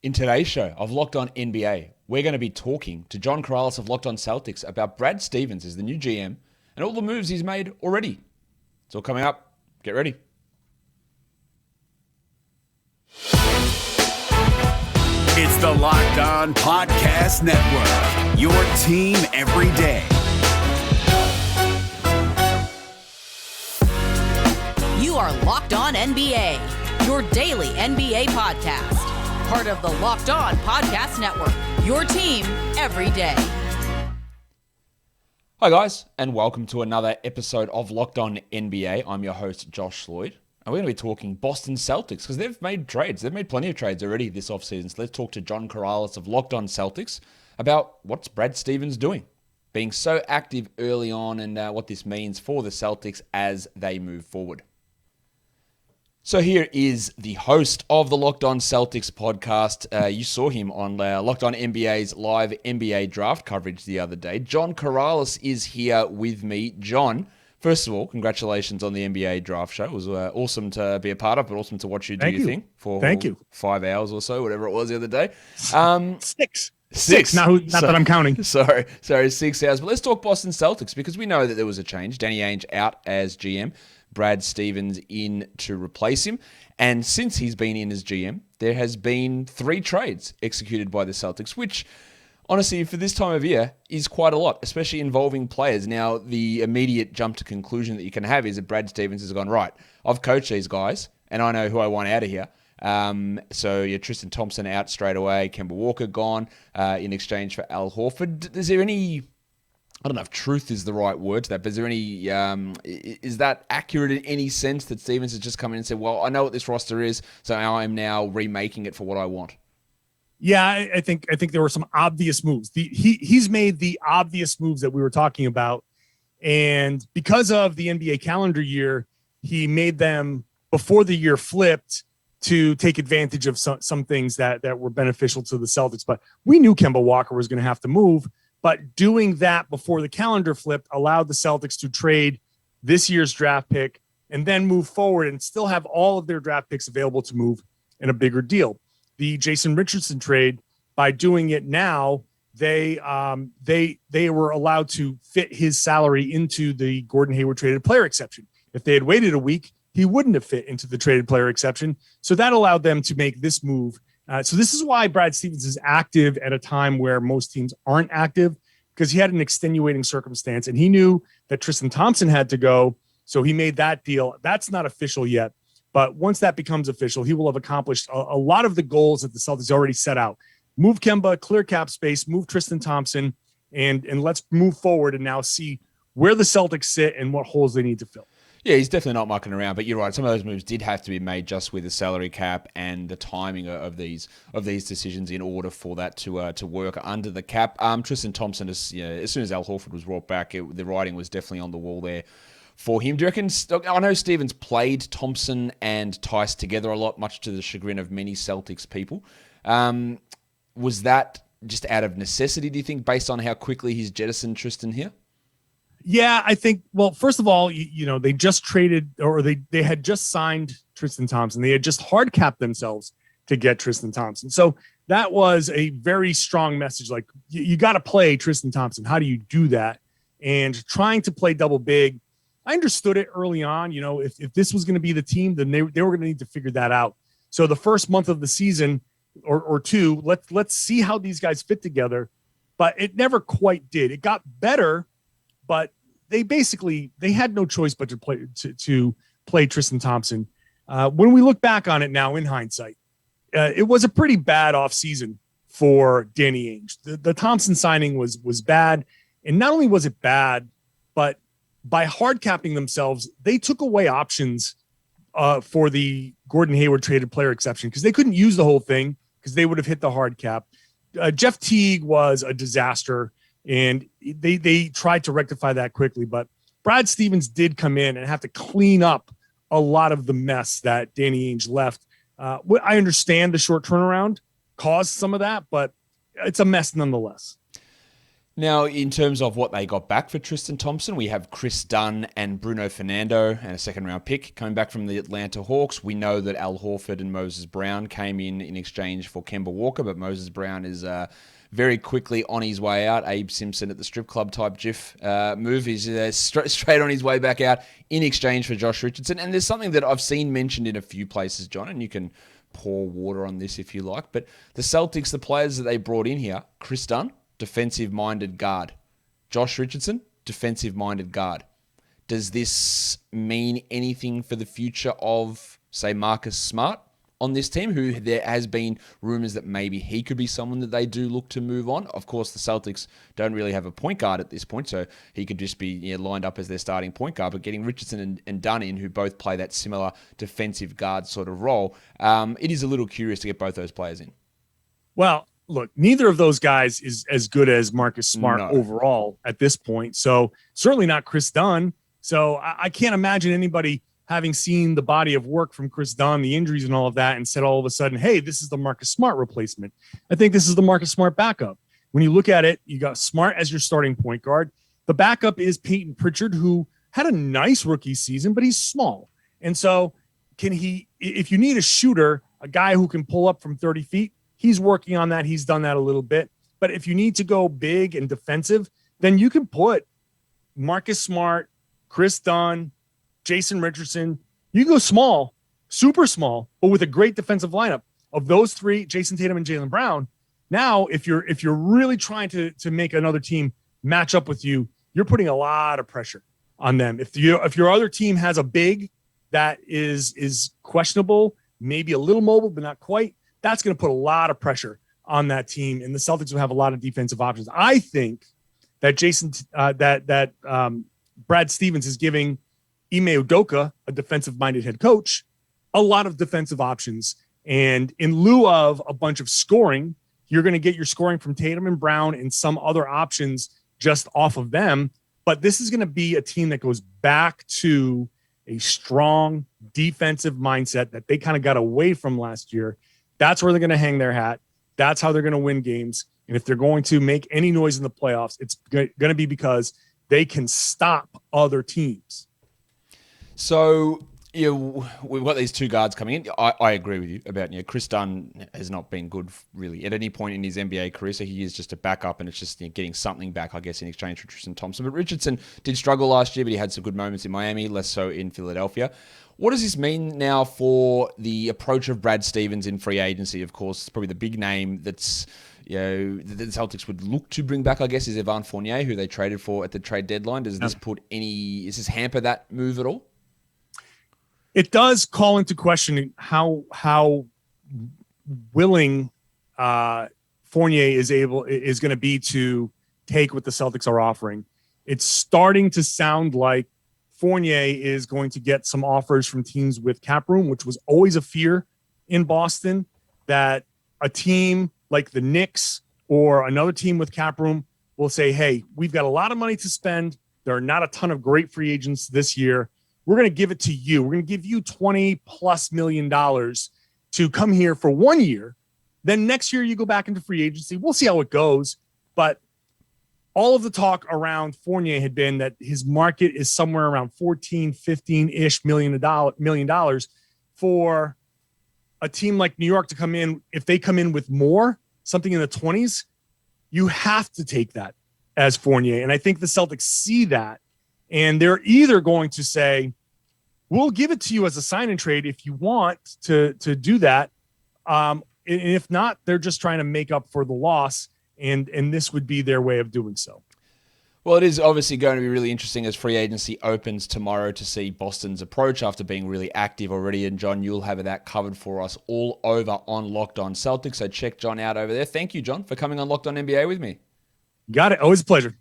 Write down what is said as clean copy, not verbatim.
In today's show of Locked On NBA, we're going to be talking to John Karalis of Locked On Celtics about Brad Stevens as the new GM and all the moves he's made already. It's all coming up. Get ready. It's the Locked On Podcast Network, your team every day. You are Locked On NBA, your daily NBA podcast. Part of the Locked On Podcast Network, your team every day. Hi guys, and welcome to another episode of Locked On NBA. I'm your host, Josh Lloyd, and we're going to be talking Boston Celtics because they've made trades. They've made plenty of trades already this offseason. So let's talk to John Karalis of Locked On Celtics about what's Brad Stevens doing, being so active early on, and what this means for the Celtics as they move forward. So here is the host of the Locked On Celtics podcast. You saw him on Locked On NBA's live NBA draft coverage the other day. John Karalis is here with me. John, first of all, congratulations on the NBA draft show. It was awesome to be a part of, but awesome to watch you do your thing for 5 hours or so, whatever it was the other day. Six. Not that I'm counting. Sorry, 6 hours. But let's talk Boston Celtics because we know that there was a change. Danny Ainge out as GM. Brad Stevens in to replace him. And since he's been in as GM, there has been 3 trades executed by the Celtics, which honestly, for this time of year, is quite a lot, especially involving players. Now, the immediate jump to conclusion that you can have is that Brad Stevens has gone, right, I've coached these guys, and I know who I want out of here. So you're Tristan Thompson out straight away, Kemba Walker gone in exchange for Al Horford. Is there any... I don't know if truth is the right word to that, but is there any, is that accurate in any sense that Stevens has just come in and said, well, I know what this roster is, so I am now remaking it for what I want? Yeah, I think there were some obvious moves. He's made the obvious moves that we were talking about. And because of the NBA calendar year, he made them before the year flipped to take advantage of some things that were beneficial to the Celtics. But we knew Kemba Walker was going to have to move. But doing that before the calendar flipped allowed the Celtics to trade this year's draft pick and then move forward and still have all of their draft picks available to move in a bigger deal. The Jason Richardson trade, by doing it now, they were allowed to fit his salary into the Gordon Hayward traded player exception. If they had waited a week, he wouldn't have fit into the traded player exception. So that allowed them to make this move. So this is why Brad Stevens is active at a time where most teams aren't active, because he had an extenuating circumstance and he knew that Tristan Thompson had to go. So he made that deal. That's not official yet. But once that becomes official, he will have accomplished a lot of the goals that the Celtics already set out. Move Kemba, clear cap space, move Tristan Thompson, and let's move forward and now see where the Celtics sit and what holes they need to fill. Yeah, he's definitely not mucking around, but you're right. Some of those moves did have to be made just with the salary cap and the timing of these decisions in order for that to work under the cap. Tristan Thompson, as soon as Al Horford was brought back, the writing was definitely on the wall there for him. Do you reckon? I know Stevens played Thompson and Tice together a lot, much to the chagrin of many Celtics people. Was that just out of necessity, do you think, based on how quickly he's jettisoned Tristan here? Yeah, I think, well, first of all, they just traded, or they had just signed Tristan Thompson. They had just hard capped themselves to get Tristan Thompson. So that was a very strong message. Like, you got to play Tristan Thompson. How do you do that? And trying to play double big, I understood it early on. If this was going to be the team, then they were going to need to figure that out. So the first month of the season or two, let's see how these guys fit together. But it never quite did. It got better. But they had no choice but to play Tristan Thompson. When we look back on it now in hindsight, it was a pretty bad offseason for Danny Ainge. The Thompson signing was bad. And not only was it bad, but by hard capping themselves, they took away options for the Gordon Hayward traded player exception because they couldn't use the whole thing because they would have hit the hard cap. Jeff Teague was a disaster. And they tried to rectify that quickly. But Brad Stevens did come in and have to clean up a lot of the mess that Danny Ainge left. I understand the short turnaround caused some of that, but it's a mess nonetheless. Now, in terms of what they got back for Tristan Thompson, we have Chris Dunn and Bruno Fernando and a second-round pick coming back from the Atlanta Hawks. We know that Al Horford and Moses Brown came in exchange for Kemba Walker, but Moses Brown is very quickly on his way out. Abe Simpson at the strip club type GIF move. He's straight on his way back out in exchange for Josh Richardson. And there's something that I've seen mentioned in a few places, John, and you can pour water on this if you like, but the Celtics, the players that they brought in here, Chris Dunn, defensive-minded guard. Josh Richardson, defensive-minded guard. Does this mean anything for the future of, say, Marcus Smart on this team, who there has been rumors that maybe he could be someone that they do look to move on? Of course, the Celtics don't really have a point guard at this point, so he could just be lined up as their starting point guard, but getting Richardson and Dunn in, who both play that similar defensive guard sort of role, it is a little curious to get both those players in. Well, look, neither of those guys is as good as Marcus Smart overall at this point. So certainly not Chris Dunn. So I can't imagine anybody having seen the body of work from Chris Dunn, the injuries and all of that, and said all of a sudden, hey, this is the Marcus Smart replacement. I think this is the Marcus Smart backup. When you look at it, you got Smart as your starting point guard. The backup is Peyton Pritchard, who had a nice rookie season, but he's small. And so if you need a shooter, a guy who can pull up from 30 feet, he's working on that. He's done that a little bit. But if you need to go big and defensive, then you can put Marcus Smart, Chris Dunn, Jason Richardson. You go small, super small, but with a great defensive lineup. Of those three, Jason Tatum and Jaylen Brown. Now, if you're really trying to make another team match up with you, you're putting a lot of pressure on them. If your other team has a big that is questionable, maybe a little mobile, but not quite, that's going to put a lot of pressure on that team, and the Celtics will have a lot of defensive options. I think that Brad Stevens is giving Ime Udoka, a defensive-minded head coach, a lot of defensive options. And in lieu of a bunch of scoring, you're going to get your scoring from Tatum and Brown and some other options just off of them. But this is going to be a team that goes back to a strong defensive mindset that they kind of got away from last year. That's where they're going to hang their hat. That's how they're going to win games. And if they're going to make any noise in the playoffs, it's going to be because they can stop other teams. So, we've got these two guards coming in. I agree with you about, Chris Dunn has not been good really at any point in his NBA career, so he is just a backup, and it's just getting something back, I guess, in exchange for Tristan Thompson. But Richardson did struggle last year, but he had some good moments in Miami, less so in Philadelphia. What does this mean now for the approach of Brad Stevens in free agency? Of course, it's probably the big name that's the Celtics would look to bring back, I guess, is Evan Fournier, who they traded for at the trade deadline. Does this hamper that move at all? It does call into question how willing Fournier is going to be to take what the Celtics are offering. It's starting to sound like Fournier is going to get some offers from teams with cap room, which was always a fear in Boston, that a team like the Knicks or another team with cap room will say, hey, we've got a lot of money to spend. There are not a ton of great free agents this year. We're going to give it to you. We're going to give you $20+ million to come here for 1 year. Then next year you go back into free agency. We'll see how it goes. But all of the talk around Fournier had been that his market is somewhere around 14, 15-ish million dollars for a team like New York to come in. If they come in with more, something in the 20s, you have to take that as Fournier. And I think the Celtics see that. And they're either going to say, we'll give it to you as a sign and trade if you want to do that. And if not, they're just trying to make up for the loss. And this would be their way of doing so. Well, it is obviously going to be really interesting as free agency opens tomorrow to see Boston's approach after being really active already. And John, you'll have that covered for us all over on Locked On Celtics. So check John out over there. Thank you, John, for coming on Locked On NBA with me. Got it. Always a pleasure.